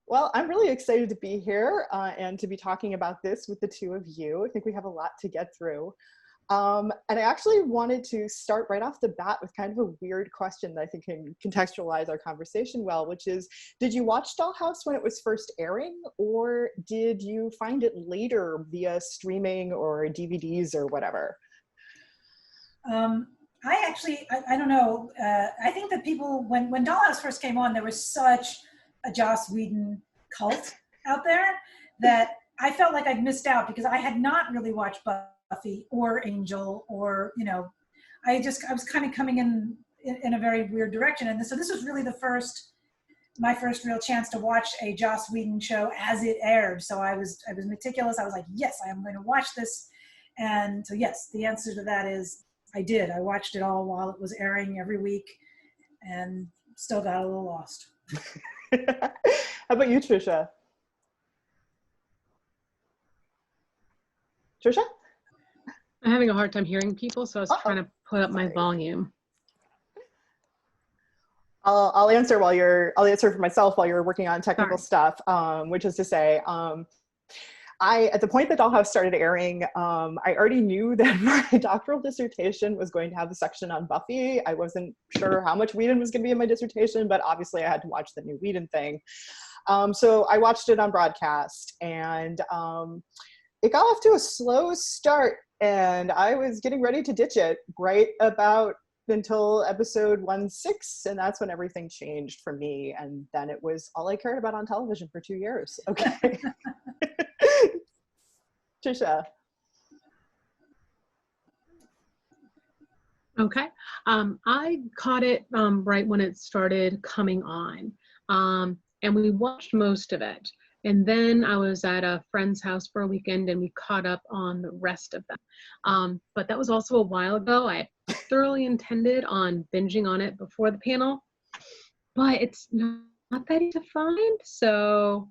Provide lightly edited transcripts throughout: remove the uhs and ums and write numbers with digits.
Well, I'm really excited to be here and to be talking about this with the two of you. I think we have a lot to get through. And I actually wanted to start right off the bat with kind of a weird question that I think can contextualize our conversation well, which is, did you watch Dollhouse when it was first airing, or did you find it later via streaming or DVDs or whatever? I don't know. I think that people, when Dollhouse first came on, there was such a Joss Whedon cult out there that I felt like I'd missed out because I had not really watched Buffy or Angel or, I was kind of coming in a very weird direction. And so this was really my first real chance to watch a Joss Whedon show as it aired. So I was meticulous. I was like, yes, I am going to watch this. And so yes, the answer to that is I did. I watched it all while it was airing every week and still got a little lost. How about you, Trisha? Trisha? I'm having a hard time hearing people, so I was trying to put up my volume. I'll answer for myself while you're working on technical stuff, which is to say, at the point that Dollhouse started airing, I already knew that my doctoral dissertation was going to have a section on Buffy. I wasn't sure how much Whedon was going to be in my dissertation, but obviously I had to watch the new Whedon thing. So I watched it on broadcast, and it got off to a slow start, and I was getting ready to ditch it right about until episode 1/6, and that's when everything changed for me, and then it was all I cared about on television for 2 years. Okay. Trisha. Okay. I caught it right when it started coming on, and we watched most of it. And then I was at a friend's house for a weekend, and we caught up on the rest of them. But that was also a while ago. I thoroughly intended on binging on it before the panel, but it's not that easy to find. So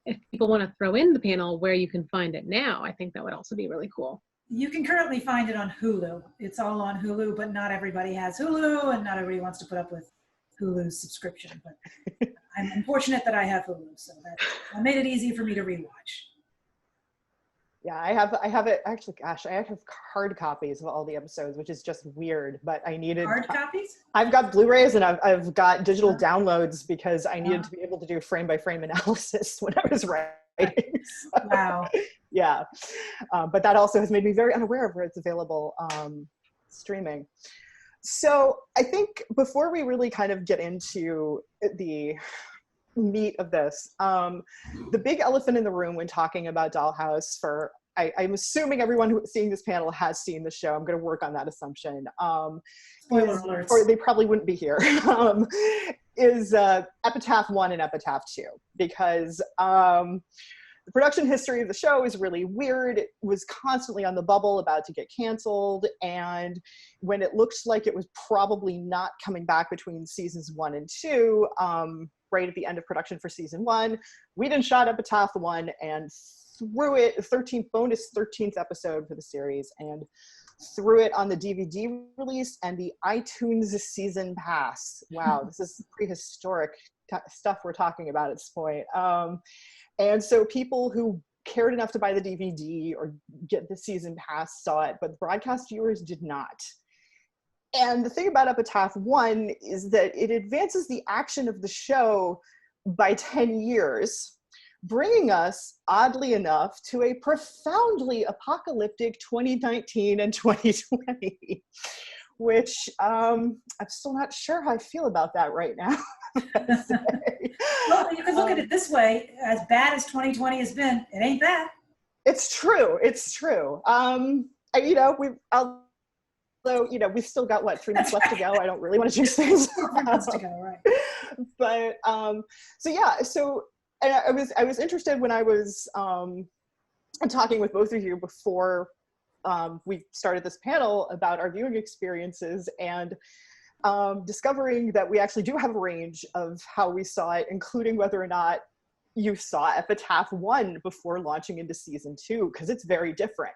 if people want to throw in the panel where you can find it now, I think that would also be really cool. You can currently find it on Hulu. It's all on Hulu, but not everybody has Hulu, and not everybody wants to put up with Hulu's subscription. But I'm fortunate that I have Hulu, so that made it easy for me to rewatch. Yeah, I have it actually. Gosh, I have hard copies of all the episodes, which is just weird. But I needed hard copies. I've got Blu-rays and I've got digital downloads because I needed to be able to do frame-by-frame analysis when I was writing. So, wow. Yeah, but that also has made me very unaware of where it's available streaming. So I think before we really kind of get into the meat of this, the big elephant in the room when talking about Dollhouse, I'm assuming everyone who's seeing this panel has seen the show. I'm going to work on that assumption. Spoiler alerts. Or they probably wouldn't be here. Is Epitaph 1 and Epitaph 2, because the production history of the show is really weird. It was constantly on the bubble, about to get canceled, and when it looked like it was probably not coming back between seasons 1 and 2, right at the end of production for season 1, Whedon shot Epitaph 1 and threw it, 13th episode for the series, and threw it on the DVD release and the iTunes season pass. Wow, this is prehistoric stuff we're talking about at this point. And so people who cared enough to buy the DVD or get the season pass saw it, but the broadcast viewers did not. And the thing about Epitaph 1 is that it advances the action of the show by 10 years, bringing us, oddly enough, to a profoundly apocalyptic 2019 and 2020, which I'm still not sure how I feel about that right now. Well, you could look at it this way: as bad as 2020 has been, it ain't bad. It's true. It's true. We've still got 3 months left to go. I don't really want to choose things. 3 months to go, right? But and I was interested when I was talking with both of you before we started this panel about our viewing experiences, and discovering that we actually do have a range of how we saw it, including whether or not you saw Epitaph 1 before launching into season 2, because it's very different.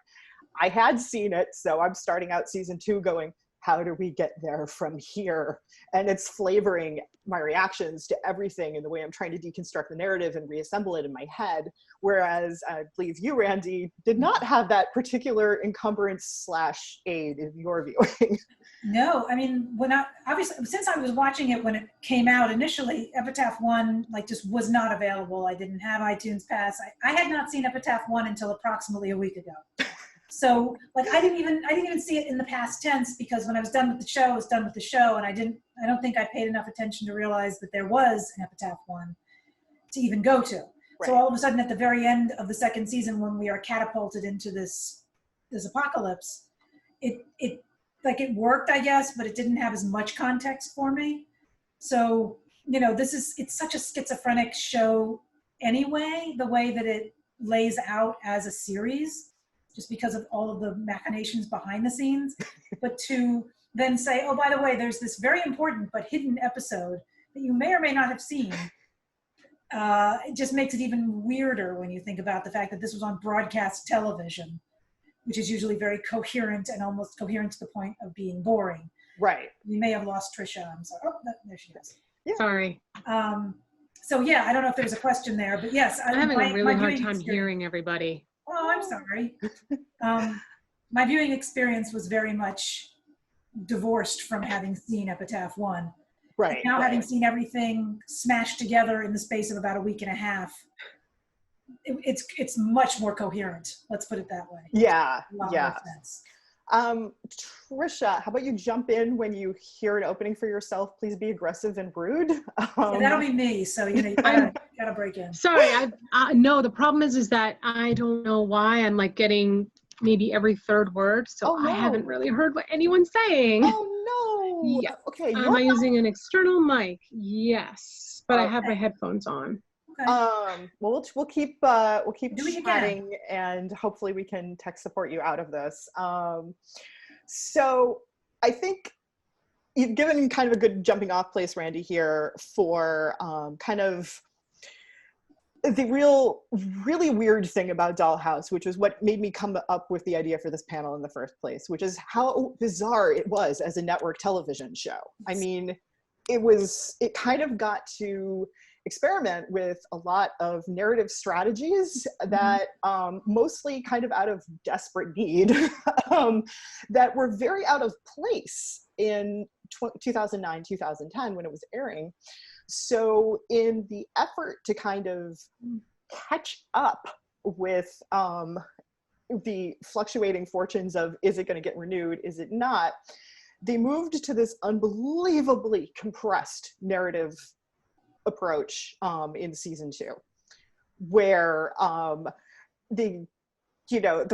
I had seen it, so I'm starting out season 2 going, how do we get there from here? And it's flavoring my reactions to everything in the way I'm trying to deconstruct the narrative and reassemble it in my head. Whereas I believe you, Randee, did not have that particular encumbrance / aid in your viewing. No, I mean, obviously, since I was watching it when it came out initially, Epitaph 1 just was not available. I didn't have iTunes Pass. I had not seen Epitaph 1 until approximately a week ago. So I didn't even see it in the past tense, because when I was done with the show, I was done with the show, and I don't think I paid enough attention to realize that there was an Epitaph 1 to even go to. Right. So all of a sudden, at the very end of the second season, when we are catapulted into this apocalypse, it worked, I guess, but it didn't have as much context for me. So, it's such a schizophrenic show anyway, the way that it lays out as a series, just because of all of the machinations behind the scenes. But to then say, oh, by the way, there's this very important but hidden episode that you may or may not have seen. It just makes it even weirder when you think about the fact that this was on broadcast television, which is usually very coherent and almost coherent to the point of being boring. Right. We may have lost Trisha. I'm sorry. Oh, there she is. Yeah. Sorry. So yeah, I don't know if there's a question there, but yes. I'm having a really hard time hearing everybody. Oh, I'm sorry. My viewing experience was very much divorced from having seen Epitaph 1. Right. Now having seen everything smashed together in the space of about a week and a half, it's much more coherent. Let's put it that way. Yeah. More sense. Trisha, how about you jump in when you hear an opening for yourself? Please be aggressive and rude. Yeah, that'll be me. So you gotta break in. Sorry, no. The problem is that I don't know why I'm getting maybe every third word, so I haven't really heard what anyone's saying. Oh no. Yeah. Okay. Am I using an external mic? Yes, but I have my headphones on. Okay. Well, we'll keep chatting, and hopefully we can tech support you out of this. So I think you've given kind of a good jumping off place, Randee, here for kind of the really weird thing about Dollhouse, which is what made me come up with the idea for this panel in the first place, which is how bizarre it was as a network television show. I mean, it kind of got to experiment with a lot of narrative strategies that mostly kind of out of desperate need that were very out of place in 2009, 2010 when it was airing. So in the effort to kind of catch up with the fluctuating fortunes of, is it going to get renewed, is it not, they moved to this unbelievably compressed narrative approach in season 2, where the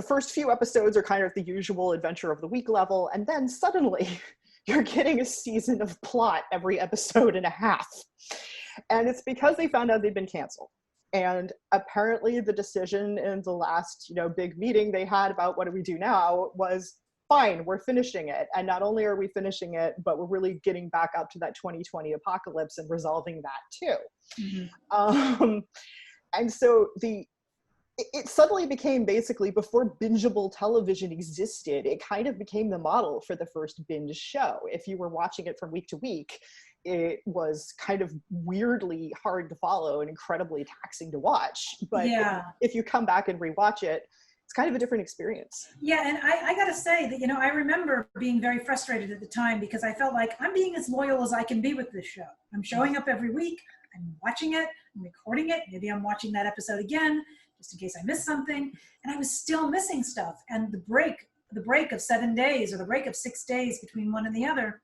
first few episodes are kind of the usual adventure of the week level, and then suddenly you're getting a season of plot every episode and a half. And it's because they found out they'd been canceled. And apparently the decision in the last big meeting they had about what do we do now was, fine, we're finishing it. And not only are we finishing it, but we're really getting back up to that 2020 apocalypse and resolving that too. Mm-hmm. And so it suddenly became, basically, before bingeable television existed, it kind of became the model for the first binge show. If you were watching it from week to week, it was kind of weirdly hard to follow and incredibly taxing to watch. But if you come back and rewatch it, it's kind of a different experience. Yeah, and I gotta say that, I remember being very frustrated at the time because I felt like I'm being as loyal as I can be with this show. I'm showing up every week, I'm watching it, I'm recording it, maybe I'm watching that episode again, just in case I missed something, and I was still missing stuff. And the break of 7 days or the break of 6 days between one and the other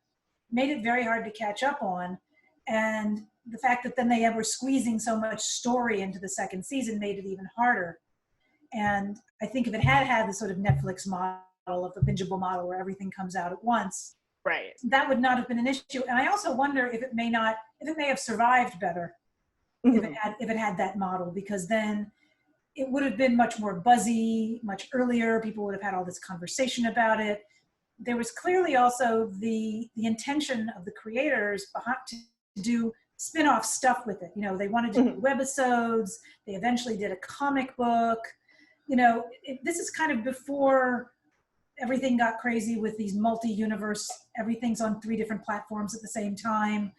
made it very hard to catch up on. And the fact that then they were squeezing so much story into the second season made it even harder. And I think if it had the sort of Netflix model of the bingeable model where everything comes out at once, right, that would not have been an issue. And I also wonder if it may have survived better if it had that model, because then it would have been much more buzzy, much earlier. People would have had all this conversation about it. There was clearly also the intention of the creators to do spin-off stuff with it. They wanted to do webisodes. They eventually did a comic book. This is kind of before everything got crazy with these multi-universe, everything's on 3 different platforms at the same time.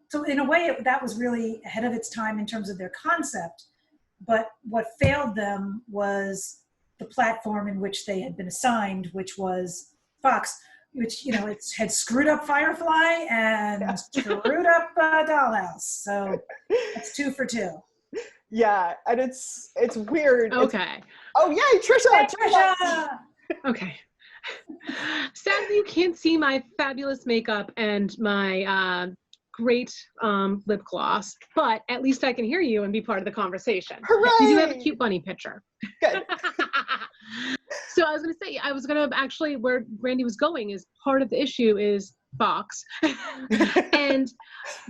So in a way, that was really ahead of its time in terms of their concept. But what failed them was the platform in which they had been assigned, which was Fox, which, you know, it had screwed up Firefly and screwed up Dollhouse. So it's 2 for 2. Yeah, and it's weird. Okay. Oh yay, Trisha! Hey, Trisha! Okay. Sadly, you can't see my fabulous makeup and my great lip gloss, but at least I can hear you and be part of the conversation. Hooray! You do have a cute bunny picture. Good. So I was going to say, actually, where Randee was going is part of the issue is Fox and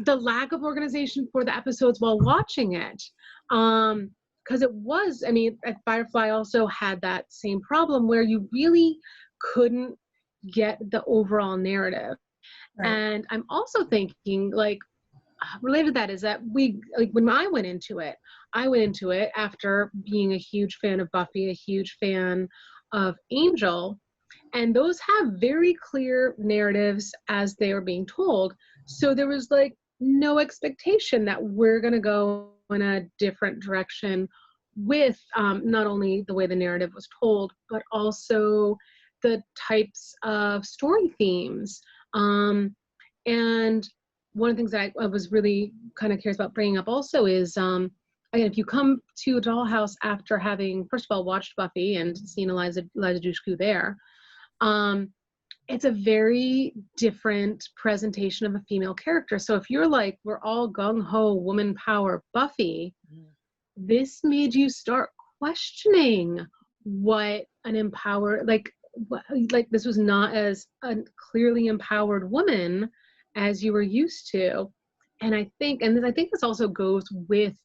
the lack of organization for the episodes while watching it. Because it was, I mean, Firefly also had that same problem where you really couldn't get the overall narrative. Right. And I'm also thinking, like, related to that is that when I went into it after being a huge fan of Buffy, a huge fan of Angel, and those have very clear narratives as they are being told. So there was like no expectation that we're going to go in a different direction with not only the way the narrative was told, but also the types of story themes. And one of the things that I was really kind of curious about bringing up also is, again, if you come to Dollhouse after having, first of all, watched Buffy and seen Eliza Dushku there, it's a very different presentation of a female character. So if you're like, we're all gung-ho woman power Buffy, this made you start questioning what an empowered, like this was not as a clearly empowered woman as you were used to. And I think this also goes with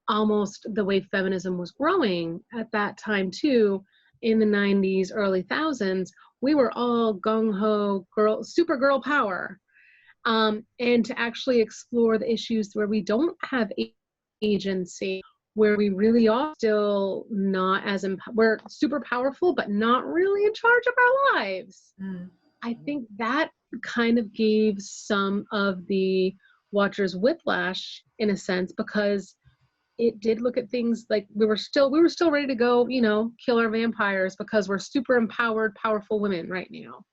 almost the way feminism was growing at that time too, in the 90s, early thousands. We were all gung-ho super girl power. And to actually explore the issues where we don't have agency, where we really are still not as we're super powerful, but not really in charge of our lives. I think that kind of gave some of the watchers whiplash in a sense, because it did look at things like we were still ready to go, you know, kill our vampires because we're super empowered, powerful women right now.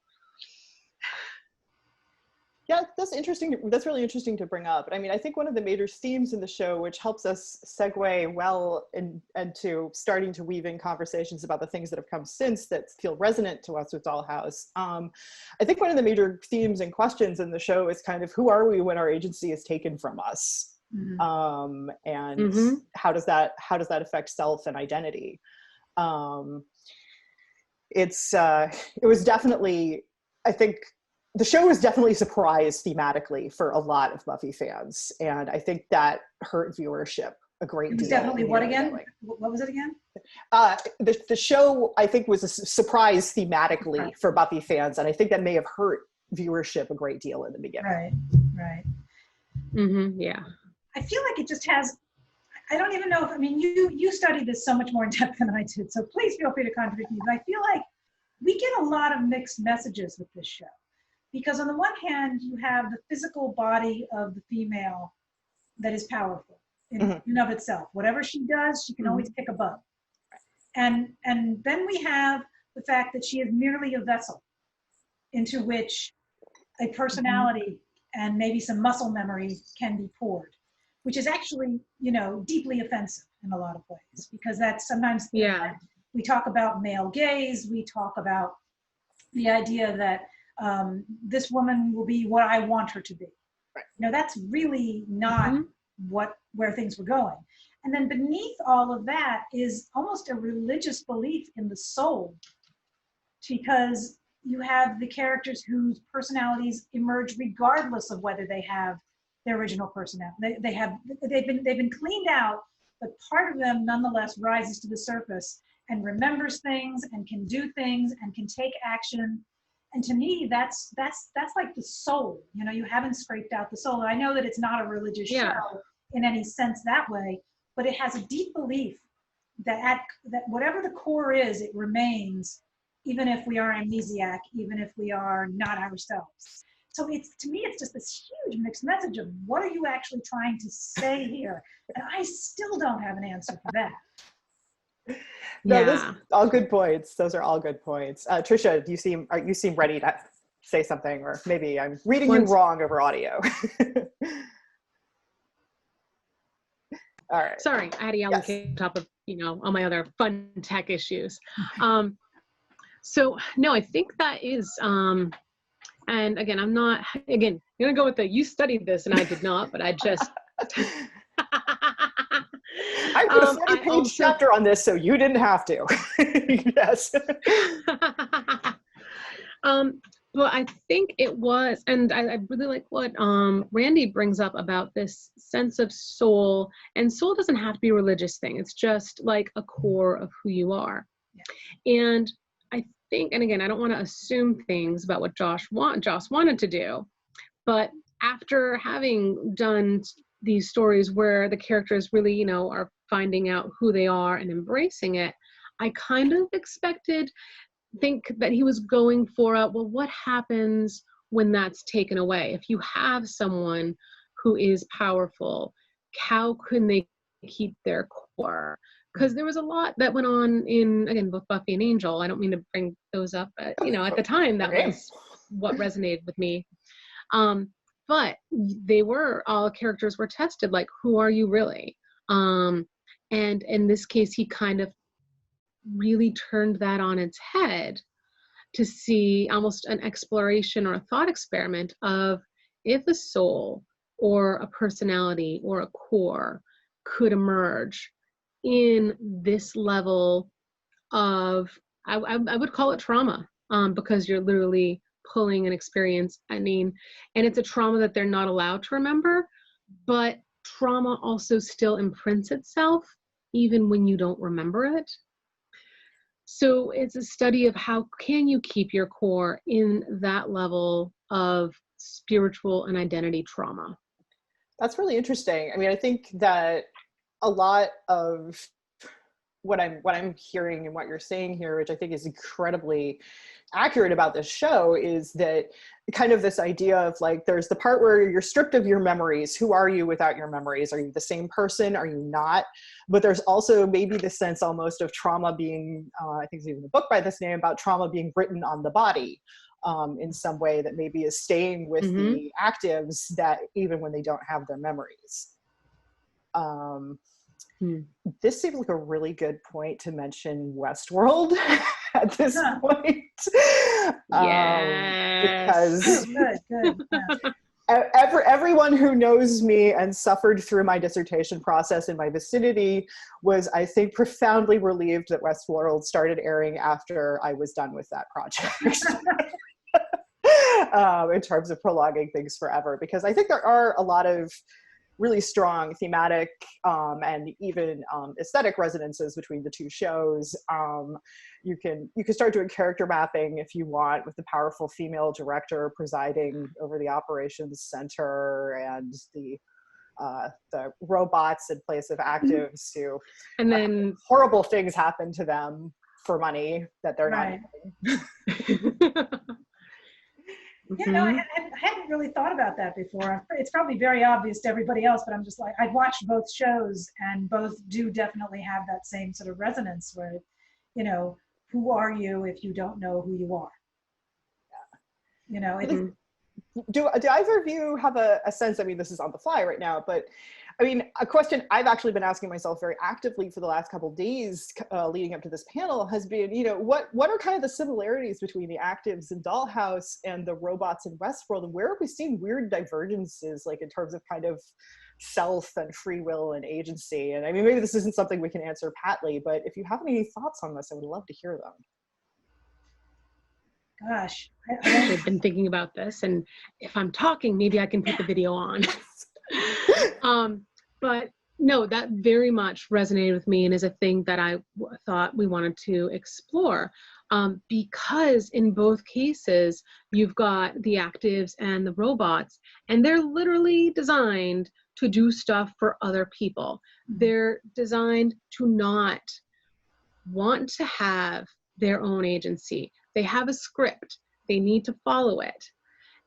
Yeah, that's interesting. That's really interesting to bring up. I mean, I think one of the major themes in the show, which helps us segue well into starting to weave in conversations about the things that have come since that feel resonant to us with Dollhouse. I think one of the major themes and questions in the show is kind of, who are we when our agency is taken from us? And how does that affect self and identity? It was definitely, I think, the show was definitely surprised thematically for a lot of Buffy fans, and I think that hurt viewership a great deal. It was definitely what again? What was it again? The show, I think, was a surprise thematically for Buffy fans, and I think that may have hurt viewership a great deal in the beginning. Right. Yeah. I feel like it just has, I don't even know if, I mean, you studied this so much more in depth than I did, so please feel free to contradict me, but I feel like we get a lot of mixed messages with this show. Because on the one hand, you have the physical body of the female that is powerful in and of itself. Whatever she does, she can always pick a bug. And then we have the fact that she is merely a vessel into which a personality and maybe some muscle memory can be poured, which is actually, you know, deeply offensive in a lot of ways, because that's sometimes we talk about male gaze, we talk about the idea that this woman will be what I want her to be. You know, that's really not where things were going. And then beneath all of that is almost a religious belief in the soul, because you have the characters whose personalities emerge regardless of whether they have their original personality. They've been cleaned out, but part of them nonetheless rises to the surface and remembers things and can do things and can take action. And to me, that's like the soul. You know, you haven't scraped out the soul. And I know that it's not a religious show in any sense that way, but it has a deep belief that that whatever the core is, it remains even if we are amnesiac, even if we are not ourselves. So to me, it's just this huge mixed message of what are you actually trying to say here? And I still don't have an answer for that. No, those are all good points. Those are all good points. Trisha, you seem ready to say something, or maybe I'm reading you wrong over audio. All right. Sorry, I had a yellow cake on top of, all my other fun tech issues. So no, I think that is, and again, I'm going to go with you studied this and I did not, but I just. I put a 40-page chapter on this so you didn't have to. Yes. Well, I think it was, and I really like what Randee brings up about this sense of soul, and soul doesn't have to be a religious thing. It's just like a core of who you are. Yeah. And I think, and again, I don't want to assume things about what Josh wanted to do, but after having done these stories where the characters really, are finding out who they are and embracing it, I kind of think that he was going for what happens when that's taken away? If you have someone who is powerful, how can they keep their core? Because there was a lot that went on in, again, both Buffy and Angel. I don't mean to bring those up, but, at the time, that was what resonated with me. But all characters were tested, like, who are you really? And in this case, he kind of really turned that on its head to see almost an exploration or a thought experiment of if a soul or a personality or a core could emerge in this level of, I would call it trauma, because you're literally pulling an experience. And it's a trauma that they're not allowed to remember, but trauma also still imprints itself even when you don't remember it. So it's a study of how can you keep your core in that level of spiritual and identity trauma. That's really interesting. I think that a lot of what I'm hearing and what you're saying here, which I think is incredibly accurate about this show, is that kind of this idea of like, there's the part where you're stripped of your memories. Who are you without your memories? Are you the same person? Are you not? But there's also maybe the sense almost of trauma being, I think there's even a book by this name about trauma being written on the body in some way that maybe is staying with the actives that even when they don't have their memories. This seems like a really good point to mention Westworld at this point. Because good. Yeah. Everyone who knows me and suffered through my dissertation process in my vicinity was, I think, profoundly relieved that Westworld started airing after I was done with that project. In terms of prolonging things forever, because I think there are a lot of really strong thematic and even aesthetic resonances between the two shows. You can start doing character mapping if you want, with the powerful female director presiding over the operations center and the robots in place of actives who, and then horrible things happen to them for money that they're not getting. Yeah, no, I hadn't really thought about that before. It's probably very obvious to everybody else, but I'm just like, I've watched both shows and both do definitely have that same sort of resonance where, who are you if you don't know who you are? Yeah. Do either of you have a sense, this is on the fly right now, but a question I've actually been asking myself very actively for the last couple of days leading up to this panel has been, what are kind of the similarities between the actives in Dollhouse and the robots in Westworld, and where are we seeing weird divergences, like in terms of kind of self and free will and agency? And maybe this isn't something we can answer patly, but if you have any thoughts on this, I would love to hear them. Gosh, I've been thinking about this, and if I'm talking, maybe I can put the video on. But no, that very much resonated with me and is a thing that I thought we wanted to explore, because in both cases, you've got the actives and the robots, and they're literally designed to do stuff for other people. They're designed to not want to have their own agency. They have a script. They need to follow it.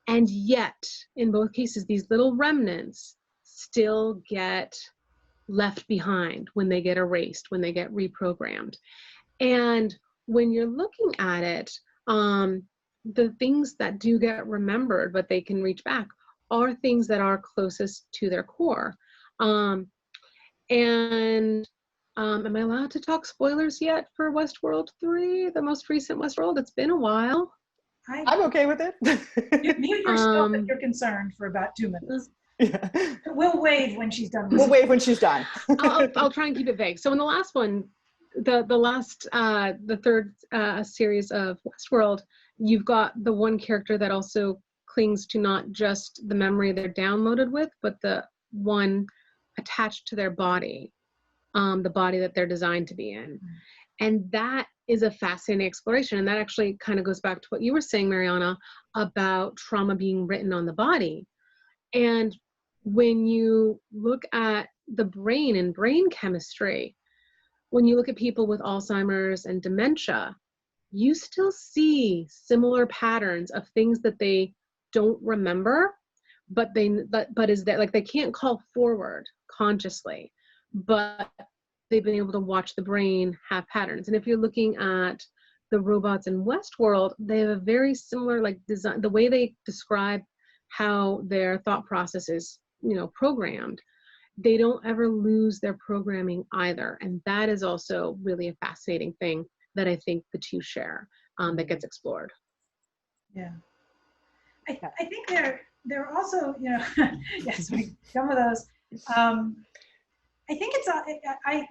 And yet, in both cases, these little remnants still get left behind when they get erased, when they get reprogrammed. And when you're looking at it, the things that do get remembered, but they can reach back, are things that are closest to their core. Am I allowed to talk spoilers yet for Westworld 3, the most recent Westworld? It's been a while. I'm okay with it. Mute yourself if you're concerned for about 2 minutes. Yeah. We'll wave when she's done. We'll wave when she's done. I'll try and keep it vague. So in the last one, the third series of Westworld, you've got the one character that also clings to not just the memory they're downloaded with, but the one attached to their body, the body that they're designed to be in. And that is a fascinating exploration. And that actually kind of goes back to what you were saying, Marianna, about trauma being written on the body. And when you look at the brain and brain chemistry, when you look at people with Alzheimer's and dementia, you still see similar patterns of things that they don't remember, but is that, like, they can't call forward consciously, but they've been able to watch the brain have patterns. And if you're looking at the robots in Westworld, they have a very similar, like, design, the way they describe how their thought process is, programmed. They don't ever lose their programming either. And that is also really a fascinating thing that I think the two share, that gets explored. Yeah. I think they're also, yes, some of those. I think I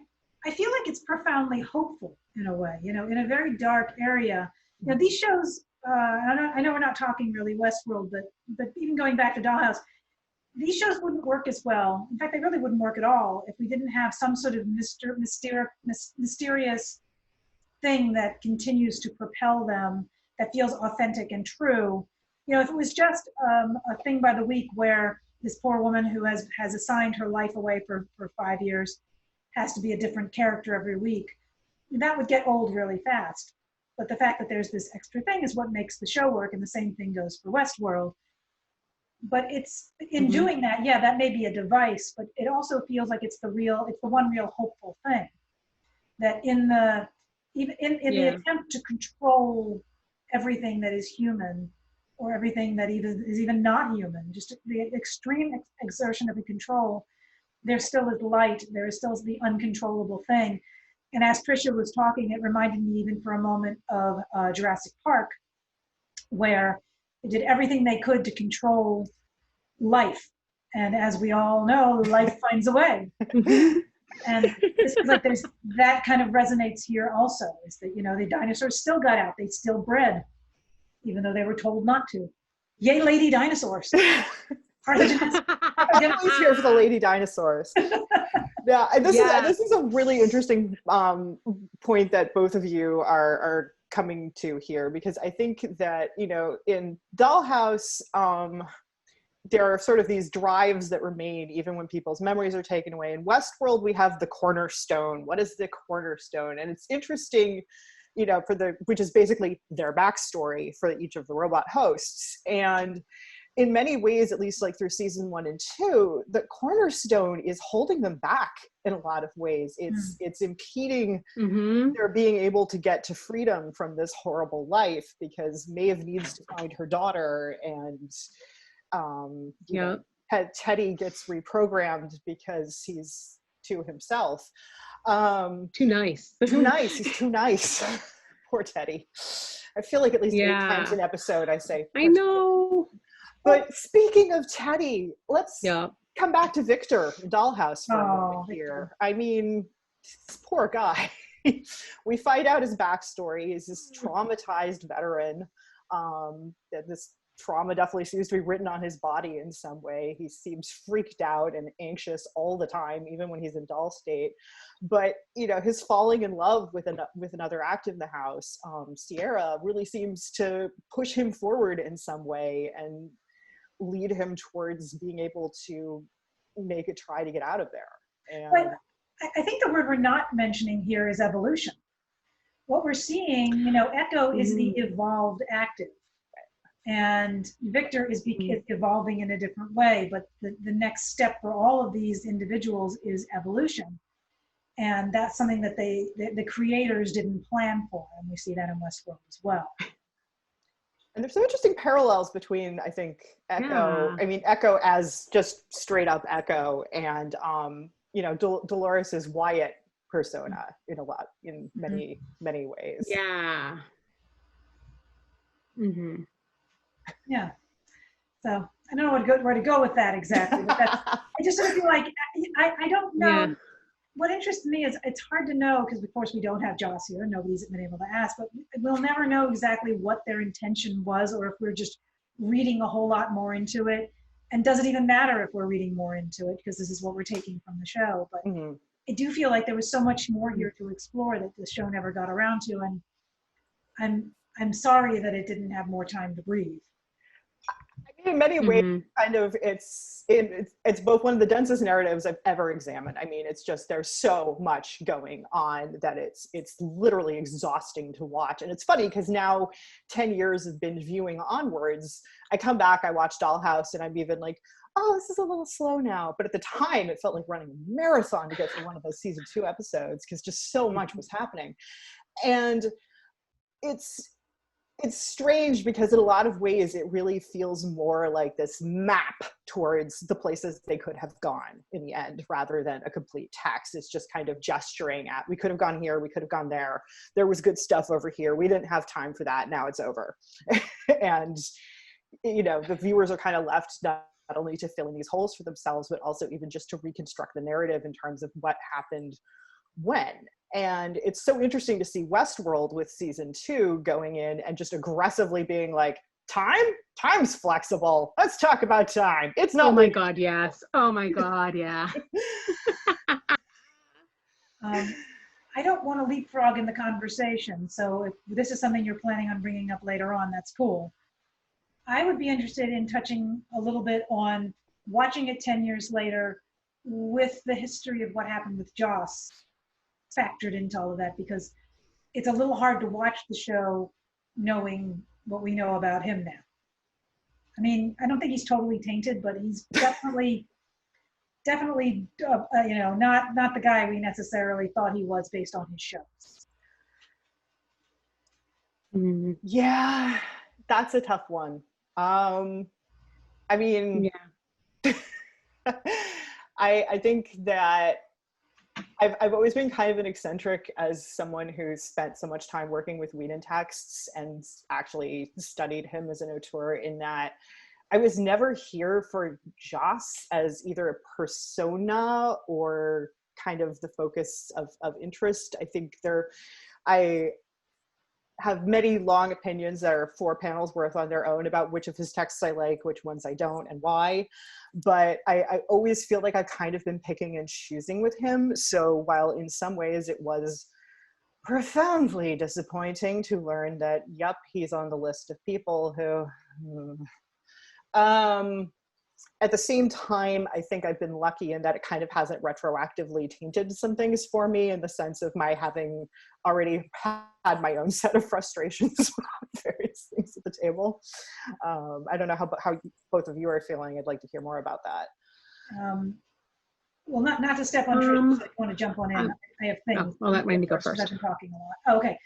feel like it's profoundly hopeful in a way, in a very dark area. These shows, I know we're not talking really Westworld, but even going back to Dollhouse, these shows wouldn't work as well. In fact, they really wouldn't work at all if we didn't have some sort of mysterious thing that continues to propel them, that feels authentic and true. If it was just a thing by the week where this poor woman who has assigned her life away for 5 years has to be a different character every week, that would get old really fast. But the fact that there's this extra thing is what makes the show work, and the same thing goes for Westworld. But it's in doing that, yeah, that may be a device, but it also feels like it's the one real hopeful thing. That in the attempt to control everything that is human, or everything that is even not human, just the extreme exertion of the control, there still is light, there is still the uncontrollable thing. And as Trisha was talking, it reminded me even for a moment of Jurassic Park, where they did everything they could to control life. And as we all know, life finds a way. And this is like there's that kind of resonates here also, is that, the dinosaurs still got out, they still bred, even though they were told not to. Yay, lady dinosaurs. I'm always here for the lady dinosaurs. Yeah, and this is a really interesting point that both of you are coming to here, because I think that, in Dollhouse, there are sort of these drives that remain even when people's memories are taken away. In Westworld, we have the cornerstone. What is the cornerstone? And it's interesting, which is basically their backstory for each of the robot hosts. And in many ways, at least like through season 1 and 2, the cornerstone is holding them back in a lot of ways. It's impeding their being able to get to freedom from this horrible life, because Maeve needs to find her daughter, and Teddy gets reprogrammed because he's to himself. Too nice. He's too nice. Poor Teddy. I feel like at least 8 times an episode I say. I know. But speaking of Teddy, let's come back to Victor, Dollhouse, for a moment here. I mean, this poor guy. We find out his backstory. He's this traumatized veteran. That this trauma definitely seems to be written on his body in some way. He seems freaked out and anxious all the time, even when he's in doll state. But his falling in love with another act in the house, Sierra, really seems to push him forward in some way and lead him towards being able to make a try to get out of there. And but I think the word we're not mentioning here is evolution. what we're seeing, you know, Echo is the evolved active. And Victor is evolving in a different way, but the next step for all of these individuals is evolution. And that's something that the creators didn't plan for, and we see that in Westworld as well. And there's some interesting parallels between, I think, Echo, I mean, Echo as just straight up Echo, and, you know, Dolores's Wyatt persona in many, many ways. Yeah. Yeah. So I don't know where to go with that exactly, but that's, I just sort of feel like, I don't know. Yeah. What interests me is it's hard to know, because of course we don't have Joss here, nobody's been able to ask, but we'll never know exactly what their intention was, or if we're just reading a whole lot more into it. And does it even matter if we're reading more into it, because this is what we're taking from the show. But I do feel like there was so much more here to explore that the show never got around to, and I'm sorry that it didn't have more time to breathe. I mean, in many ways, kind of, it's both one of the densest narratives I've ever examined. I mean, it's just, there's so much going on that it's literally exhausting to watch. And it's funny because now 10 years of binge viewing onwards, I come back, I watch Dollhouse, and I'm even like, oh, this is a little slow now. But at the time, it felt like running a marathon to get through one of those season 2 episodes, because just so much was happening. And it's strange because in a lot of ways it really feels more like this map towards the places they could have gone in the end, rather than a complete text. It's just kind of gesturing at, we could have gone here, we could have gone there, there was good stuff over here, we didn't have time for that, now it's over. And, you know, the viewers are kind of left not only to fill in these holes for themselves, but also even just to reconstruct the narrative in terms of what happened when. And it's so interesting to see Westworld with season 2 going in and just aggressively being like, time's flexible, let's talk about time, it's not. Oh my god, yes. Oh my god, yeah. I don't want to leapfrog in the conversation, so if this is something you're planning on bringing up later on, that's cool. I would be interested in touching a little bit on watching it 10 years later with the history of what happened with Joss factored into all of that, because it's a little hard to watch the show knowing what we know about him now. I mean, I don't think he's totally tainted, but he's definitely you know, not the guy we necessarily thought he was based on his shows. Yeah, that's a tough one. I mean, yeah. I think that I've always been kind of an eccentric as someone who's spent so much time working with Whedon texts and actually studied him as an auteur, in that I was never here for Joss as either a persona or kind of the focus of interest. I think I have many long opinions that are 4 panels worth on their own about which of his texts I like, which ones I don't, and why. But I always feel like I've kind of been picking and choosing with him. So while in some ways it was profoundly disappointing to learn that, yep, he's on the list of people who, at the same time, I think I've been lucky in that it kind of hasn't retroactively tainted some things for me, in the sense of my having already had my own set of frustrations with various things at the table. I don't know how both of you are feeling. I'd like to hear more about that. Well, not to step on Trisha, I want to jump on in. I have things. I'll let Randee go first. I've been talking a lot. Okay.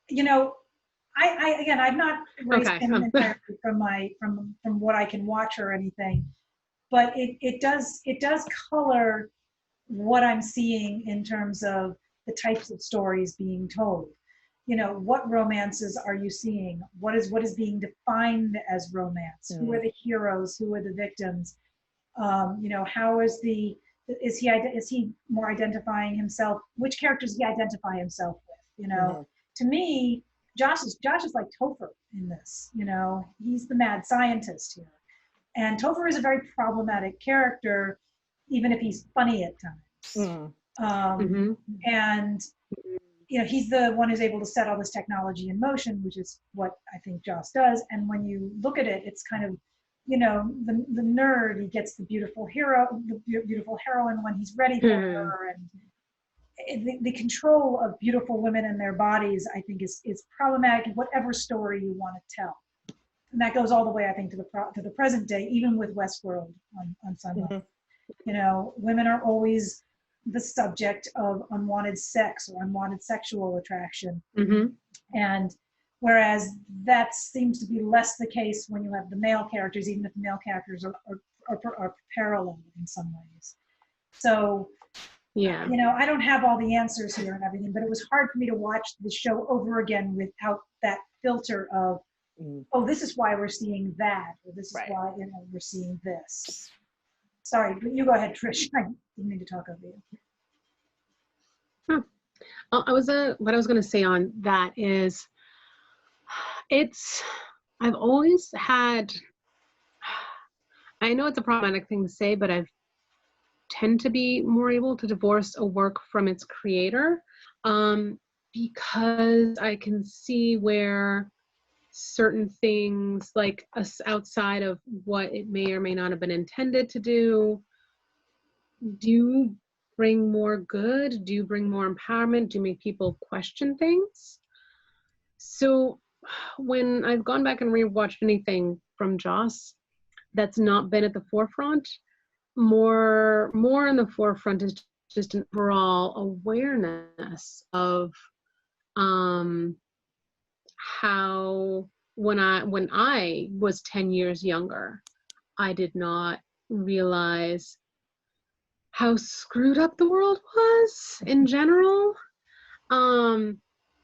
You know, I've not raised him entirely from what I can watch or anything, but it does color what I'm seeing in terms of the types of stories being told. You know, what romances are you seeing? What is being defined as romance? Who are the heroes? Who are the victims? You know, how is he more identifying himself? Which characters does he identify himself with? You know, to me, Josh is like Topher in this. You know, he's the mad scientist here, and Topher is a very problematic character, even if he's funny at times. And you know, he's the one who's able to set all this technology in motion, which is what I think Joss does. And when you look at it, it's kind of, you know, the nerd, he gets the beautiful hero, the beautiful heroine when he's ready for her, and the control of beautiful women and their bodies, I think, is problematic in whatever story you want to tell. And that goes all the way, I think, to the present day, even with Westworld on Sunday. Mm-hmm. You know, women are always the subject of unwanted sex or unwanted sexual attraction. Mm-hmm. And whereas that seems to be less the case when you have the male characters, even if the male characters are parallel in some ways. So, Yeah. you know, I don't have all the answers here and everything, but it was hard for me to watch the show over again without that filter of, oh, this is why we're seeing that, or this is why, you know, we're seeing this. Sorry, but you go ahead, Trish. I didn't mean to talk over you. What I was going to say on that is, I've always had, I know it's a problematic thing to say, but I've tend to be more able to divorce a work from its creator, because I can see where certain things, like outside of what it may or may not have been intended to do bring more good, do bring more empowerment, do make people question things. So when I've gone back and rewatched anything from Joss that's not been at the forefront, more in the forefront is just an overall awareness of how when I was 10 years younger, I did not realize how screwed up the world was in general. I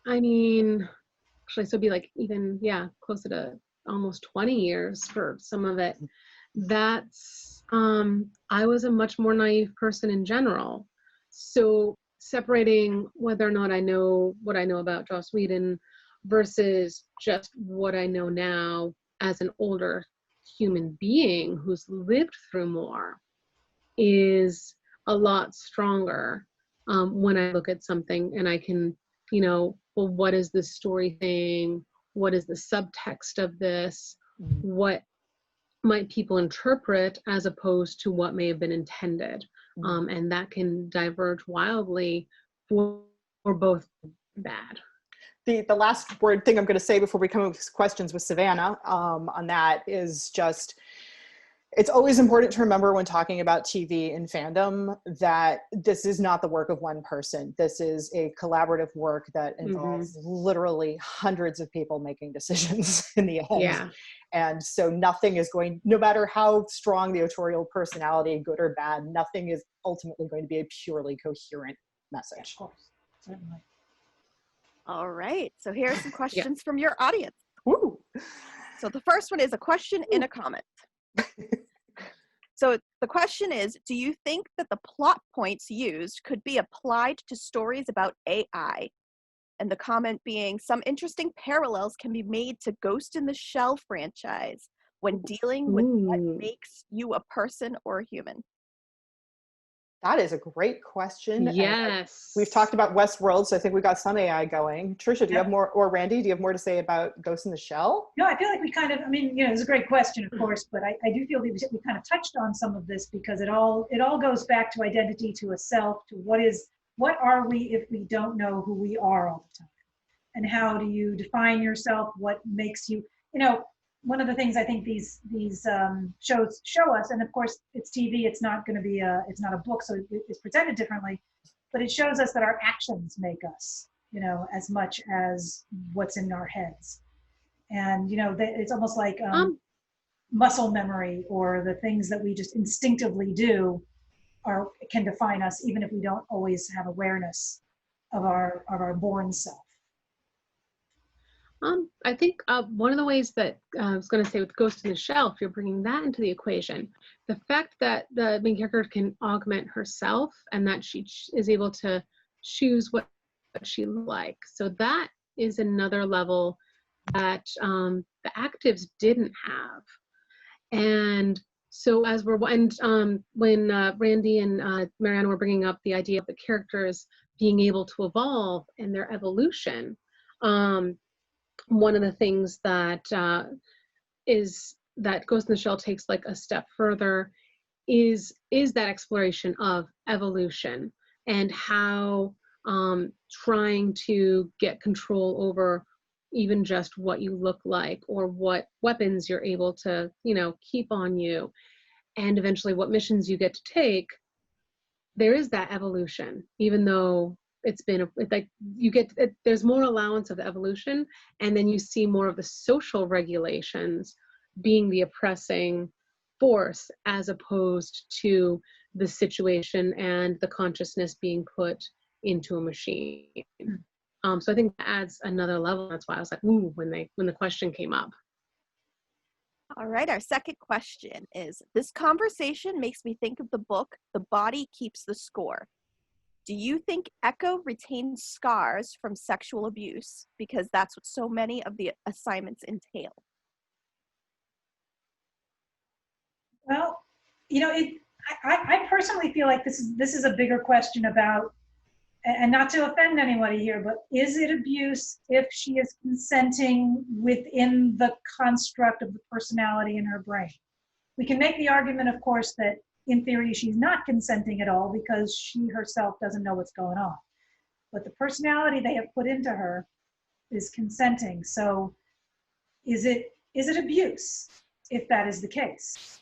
mean, actually, so it'd be like even, closer to almost 20 years for some of it. That's, I was a much more naive person in general. So separating whether or not I know what I know about Joss Whedon versus just what I know now as an older human being who's lived through more is a lot stronger when I look at something and I can, well, what is this story thing? What is the subtext of this? What might people interpret as opposed to what may have been intended? And that can diverge wildly for both bad. The last word thing I'm going to say before we come up with questions with Savannah on that is just, it's always important to remember when talking about TV and fandom that this is not the work of one person. This is a collaborative work that involves literally hundreds of people making decisions in the end. Yeah. And so nothing is going, no matter how strong the authorial personality, good or bad, nothing is ultimately going to be a purely coherent message. Of course, certainly. All right, so here are some questions from your audience. Woo. So the first one is a question in a comment. So the question is, do you think that the plot points used could be applied to stories about AI? And the comment being, some interesting parallels can be made to Ghost in the Shell franchise when dealing with what makes you a person or a human. That is a great question. Yes. We've talked about Westworld, so I think we got some AI going. Trisha, do you have more, or Randee, do you have more to say about Ghost in the Shell? No, I feel like we kind of, it's a great question, of course, but I do feel that we kind of touched on some of this because it all goes back to identity, to a self, to what are we if we don't know who we are all the time? And how do you define yourself? What makes you, one of the things I think these shows show us, and of course it's TV, it's not going to be it's not a book, so it's presented differently, but it shows us that our actions make us, as much as what's in our heads. And, it's almost like muscle memory, or the things that we just instinctively do can define us, even if we don't always have awareness of our born self. I think one of the ways that I was going to say with Ghost in the Shell, if you're bringing that into the equation, the fact that the main character can augment herself and that she is able to choose what she likes. So that is another level that the actives didn't have. And so when Randee and Marianna were bringing up the idea of the characters being able to evolve and their evolution, one of the things that that Ghost in the Shell takes like a step further is that exploration of evolution and how trying to get control over even just what you look like or what weapons you're able to, keep on you, and eventually what missions you get to take. There is that evolution, even though there's more allowance of evolution, and then you see more of the social regulations being the oppressing force as opposed to the situation and the consciousness being put into a machine. So I think that adds another level. That's why I was like, ooh, when the question came up. All right, our second question is, this conversation makes me think of the book, The Body Keeps the Score. Do you think Echo retains scars from sexual abuse? Because that's what so many of the assignments entail. Well, I personally feel like this is a bigger question about, and not to offend anybody here, but is it abuse if she is consenting within the construct of the personality in her brain? We can make the argument, of course, that in theory she's not consenting at all because she herself doesn't know what's going on. But the personality they have put into her is consenting. So is it abuse if that is the case?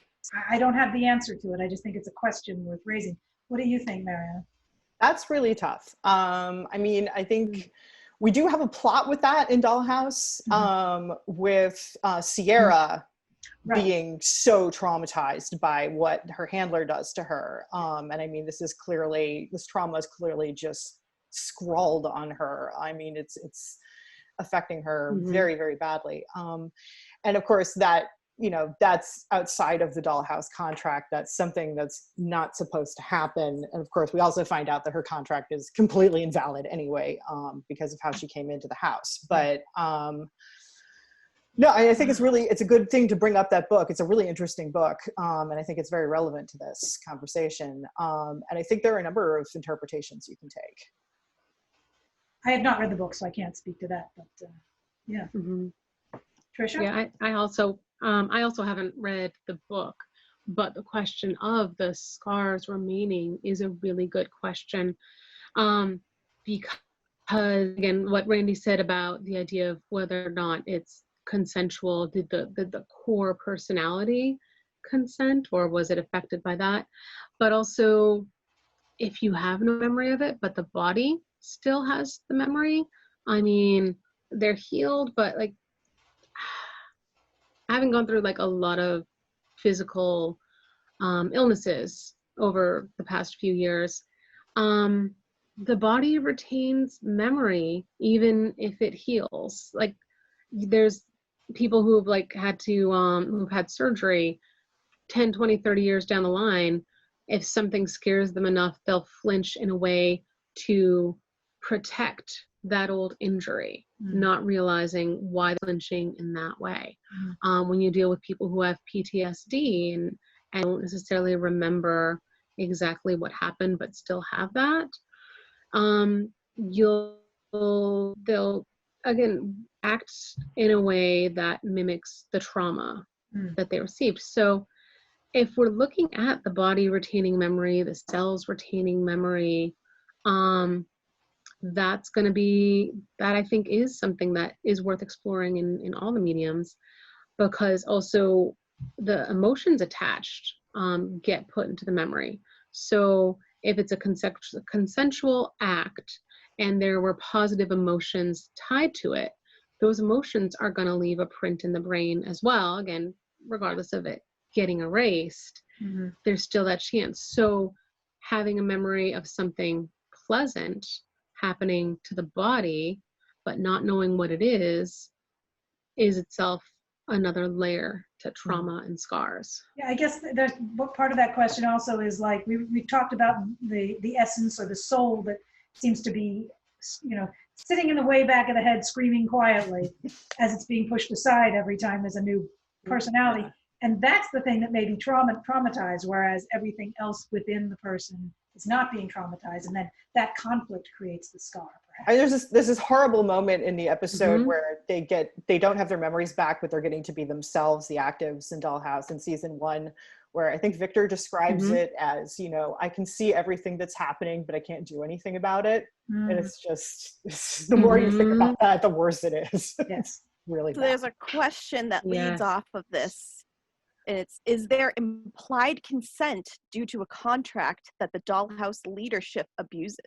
I don't have the answer to it. I just think it's a question worth raising. What do you think, Marianna? That's really tough. I think we do have a plot with that in Dollhouse, with Sierra being so traumatized by what her handler does to her. This trauma is clearly just scrawled on her. It's affecting her very, very badly. And of course that, that's outside of the Dollhouse contract. That's something that's not supposed to happen. And of course, we also find out that her contract is completely invalid anyway, because of how she came into the house. But no, I think it's a good thing to bring up that book. It's a really interesting book. And I think it's very relevant to this conversation. And I think there are a number of interpretations you can take. I have not read the book, so I can't speak to that, but yeah. Trisha? Yeah, I also haven't read the book, but the question of the scars remaining is a really good question. Because again, what Randee said about the idea of whether or not it's consensual, did the core personality consent, or was it affected by that? But also, if you have no memory of it, but the body still has the memory, they're healed, but like, having gone through like a lot of physical illnesses over the past few years, the body retains memory even if it heals. Like, there's people who have who've had surgery 10, 20, 30 years down the line. If something scares them enough, they'll flinch in a way to protect that old injury, not realizing why they're flinching in that way. When you deal with people who have PTSD and don't necessarily remember exactly what happened, but still have that, they'll again act in a way that mimics the trauma that they received. So if we're looking at the body retaining memory, the cells retaining memory, that I think is something that is worth exploring in all the mediums, because also the emotions attached get put into the memory. So if it's a consensual act and there were positive emotions tied to it, those emotions are going to leave a print in the brain as well. Again, regardless of it getting erased, there's still that chance. So having a memory of something pleasant happening to the body, but not knowing what it is itself another layer to trauma and scars. Yeah, I guess there's part of that question also is like, we talked about the essence or the soul that seems to be, sitting in the way back of the head, screaming quietly as it's being pushed aside every time there's a new personality. And that's the thing that may be traumatized, whereas everything else within the person is not being traumatized. And then that conflict creates the scar. There's this horrible moment in the episode where they don't have their memories back, but they're getting to be themselves, the actives in Dollhouse in season 1, where I think Victor describes it as, I can see everything that's happening, but I can't do anything about it. And it's just, the more you think about that, the worse it is. Yes. It's really So bad. there's a question that leads Yes. off of this. And it's, is there implied consent due to a contract that the Dollhouse leadership abuses?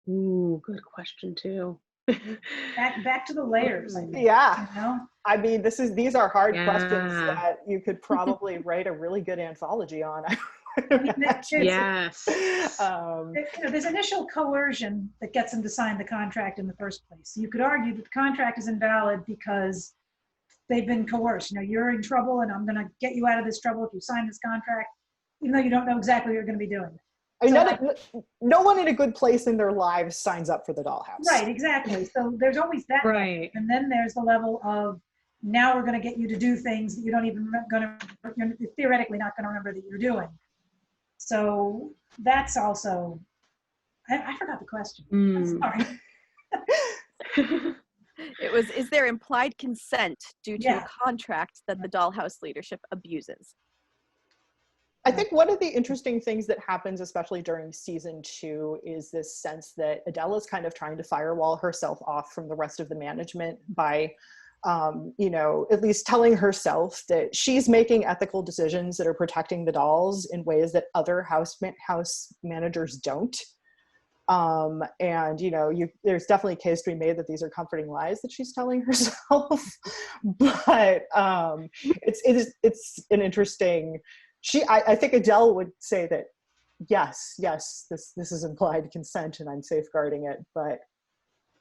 Ooh, good question too. Back to the layers, I think. Yeah. You know? I mean, these are hard questions Yeah. that you could probably write a really good anthology on. I mean, Yes. there's initial coercion that gets them to sign the contract in the first place. You could argue that the contract is invalid because they've been coerced. You're in trouble and I'm going to get you out of this trouble if you sign this contract, even though you don't know exactly what you're going to be doing. I mean, no one in a good place in their lives signs up for the Dollhouse. Right, exactly. So there's always that. Right. And then there's the level of, now we're going to get you to do things that you don't even you're theoretically not going to remember that you're doing. So that's also, I forgot the question. I'm sorry. It was, is there implied consent due to Yeah. a contract that the Dollhouse leadership abuses? I think one of the interesting things that happens, especially during season 2, is this sense that Adele is kind of trying to firewall herself off from the rest of the management by, at least telling herself that she's making ethical decisions that are protecting the dolls in ways that other house managers don't. There's definitely a case to be made that these are comforting lies that she's telling herself. But it's an interesting. I think Adele would say that yes, this is implied consent and I'm safeguarding it. But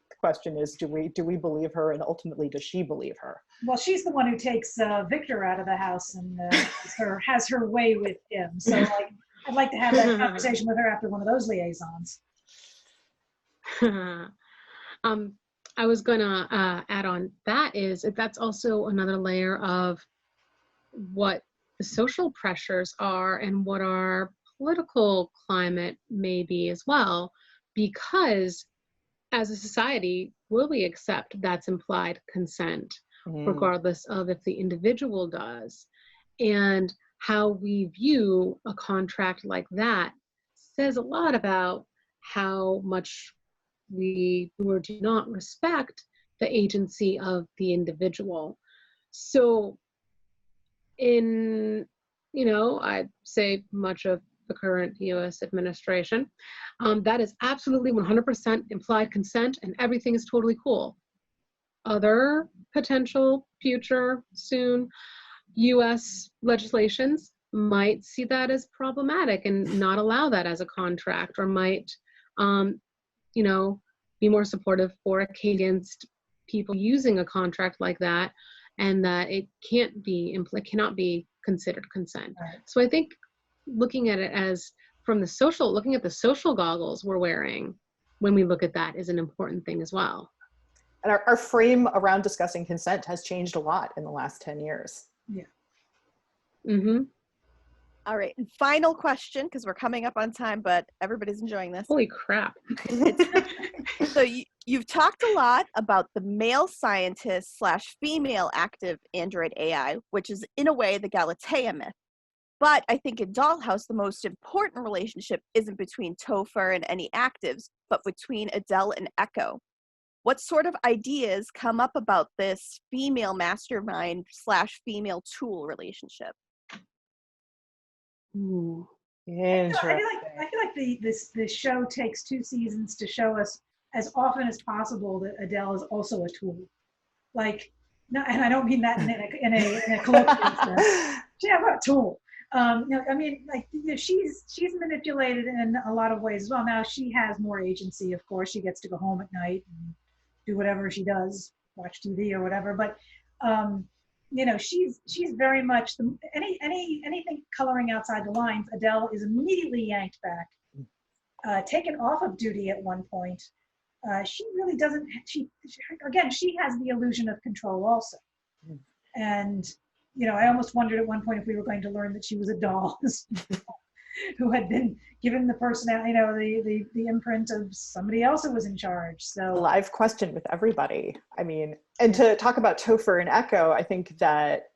the question is, do we believe her, and ultimately does she believe her? Well, she's the one who takes Victor out of the house and has her way with him. So I'd like to have that conversation with her after one of those liaisons. I was gonna add on that's also another layer of what the social pressures are and what our political climate may be as well, because as a society, will we accept that's implied consent, regardless of if the individual does? And how we view a contract like that says a lot about how much we do or do not respect the agency of the individual. So I'd say much of the current US administration, that is absolutely 100% implied consent and everything is totally cool. Other potential future soon US legislations might see that as problematic and not allow that as a contract, or might, be more supportive for against people using a contract like that, and that it cannot be considered consent. Right. So I think looking at it as looking at the social goggles we're wearing when we look at that is an important thing as well. And our frame around discussing consent has changed a lot in the last 10 years. Yeah. Mm-hmm. All right, and final question, because we're coming up on time, but everybody's enjoying this. Holy crap. So you've talked a lot about the male scientist / female active android AI, which is in a way the Galatea myth. But I think in Dollhouse, the most important relationship isn't between Topher and any actives, but between Adele and Echo. What sort of ideas come up about this female mastermind / female tool relationship? Ooh. Interesting. I feel like this show takes 2 seasons to show us as often as possible that Adele is also a tool. And I don't mean that in a colloquial sense. Yeah, what a tool. She's manipulated in a lot of ways as well. Now she has more agency, of course. She gets to go home at night and do whatever she does, watch TV or whatever. But she's very much anything coloring outside the lines. Adele is immediately yanked back, taken off of duty at one point. She really doesn't. She has the illusion of control also, and I almost wondered at one point if we were going to learn that she was a doll who had been given the personality, the imprint of somebody else who was in charge. So live question with everybody. I mean, and to talk about Topher and Echo, I think that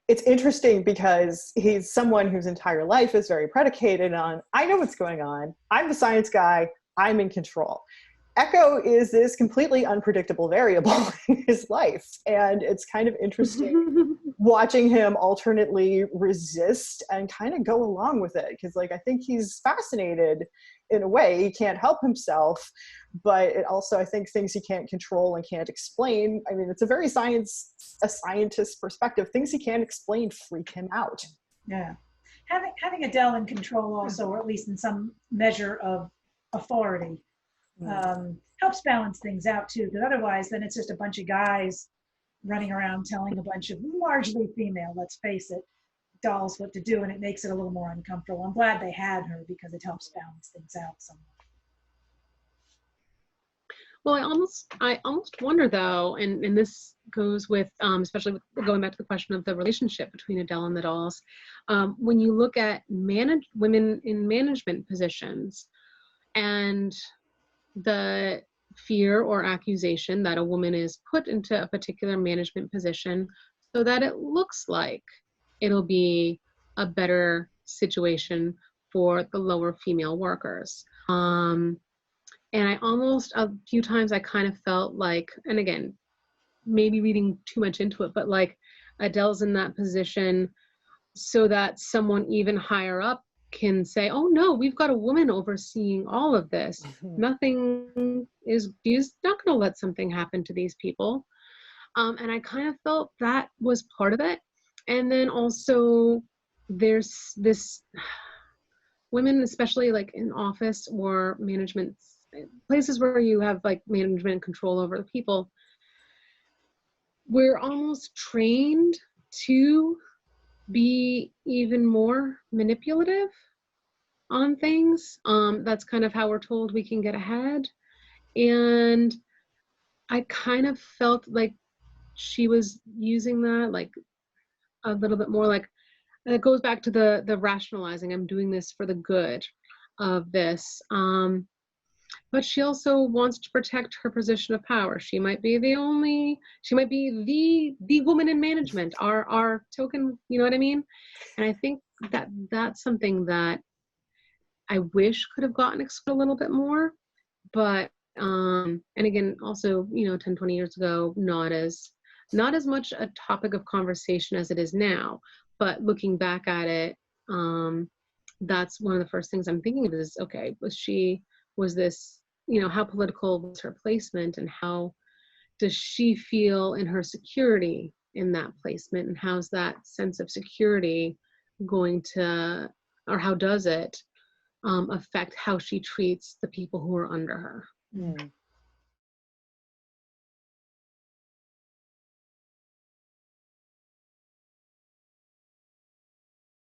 it's interesting because he's someone whose entire life is very predicated on, I know what's going on. I'm the science guy. I'm in control. Echo is this completely unpredictable variable in his life. And it's kind of interesting watching him alternately resist and kind of go along with it. Because like, I think he's fascinated in a way. He can't help himself, but it also, I think, things he can't control and can't explain. I mean, it's a very scientist perspective. Things he can't explain freak him out. Yeah. Having Adele in control also, or at least in some measure of authority, helps balance things out too, because otherwise then it's just a bunch of guys running around telling a bunch of largely female, let's face it, dolls what to do, and it makes it a little more uncomfortable. I'm glad they had her because it helps balance things out somewhat. Well, I almost wonder though, and this goes with, especially with going back to the question of the relationship between Adele and the dolls, when you look at women in management positions and the fear or accusation that a woman is put into a particular management position so that it looks like it'll be a better situation for the lower female workers. And I almost, a few times I kind of felt like, and again, maybe reading too much into it, but like Adele's in that position so that someone even higher up can say, oh no, we've got a woman overseeing all of this. She's not going to let something happen to these people. And I kind of felt that was part of it. And then also there's this, women, especially like in office or management, places where you have like management control over the people, we're almost trained to be even more manipulative on things. That's kind of how we're told we can get ahead. And I kind of felt like she was using that like a little bit more, like it goes back to the rationalizing, I'm doing this for the good of this. But she also wants to protect her position of power. She might be the woman in management, our token, you know what I mean? And I think that that's something that I wish could have gotten explored a little bit more, but, and again, also, 10, 20 years ago, not as much a topic of conversation as it is now, but looking back at it, that's one of the first things I'm thinking of is, okay, was this, how political was her placement, and how does she feel in her security in that placement, and how's that sense of security going to, or how does it affect how she treats the people who are under her?